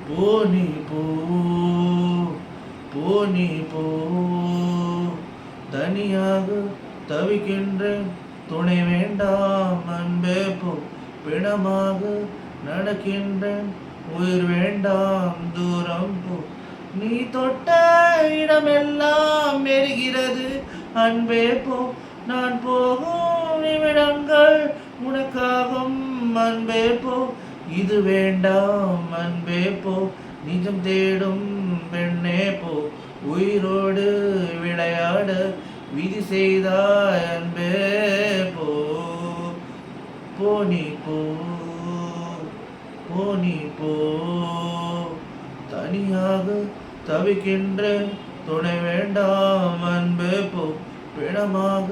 போனி போ போனி போ தனியாக தவிக்கின்றேன் துணை வேண்டாம் அன்பே போ பிணமாக நடக்கின்றேன் உயிர் வேண்டாம் தூரம் போ நீ தொட்ட இடமெல்லாம் எரிகிறது அன்பே போ நான் போகும் நிமிடங்கள் உனக்காகும் அன்பே போ இது வேண்டாம் அன்பே போ நிஜம் தேடும் பெண்ணே போ உயிரோடு விளையாட விதி செய்தாய் அன்பே போ போனி போ போனி போ தனியாக தவிக்கின்றேன் துணை வேண்டாம் அன்பே போ பிணமாக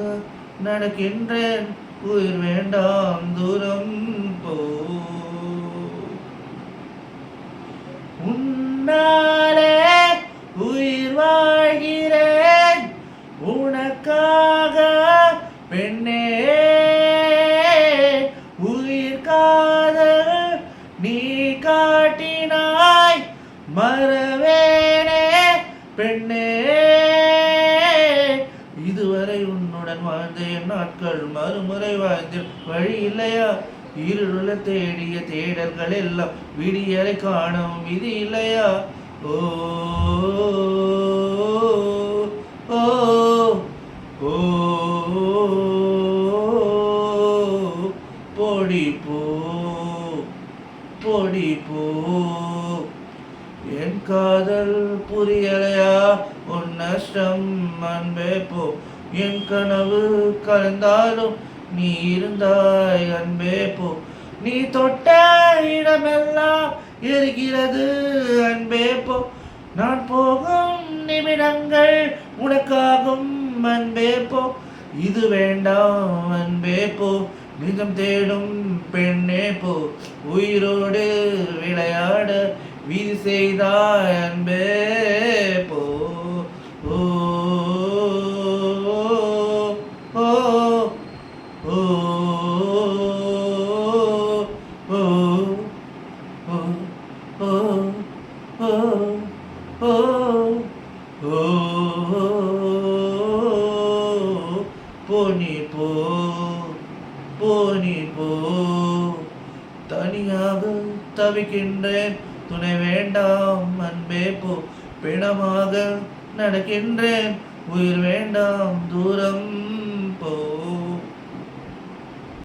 நடக்கின்றேன் உயிர் வேண்டாம் தூரம் போ உன்னாலே உயிர் வாழ்கிறேன் உனக்காக பெண்ணே உயிர் காதல் நீ காட்டினாய் மறவேனே பெண்ணே இதுவரை உன்னுடன் வாழ்ந்த என் நாட்கள் மறுமுறை வாழ்ந்த வழி இல்லையா இருள தேடிய தேடல்கள் எல்லாம் விடியலை காணும் விதி இல்லையா ஓ ஓ ஓ போடி போ போடி போ என் காதல் புரியலையா உன் நஷ்டம் அன்பே போ என் கனவு கலந்தாலும் நீ இருந்தாய் அன்பே போ நீ தொட்ட இடமெல்லாம் எரிகிறது அன்பே போ நான் போகும் நிமிடங்கள் உனக்காகும் அன்பே போ இது வேண்டாம் அன்பே போ நிஜம் தேடும் பெண்ணே போ உயிரோடு விளையாட விதி செய்தாய் அன்பே போ ஓ ஓ ஓ போனி போ போனி போ தனியாக தவிக்கின்றேன் துணை வேண்டாம் அன்பே போ பிணமாக நடக்கின்றேன் உயிர் வேண்டாம் தூரம்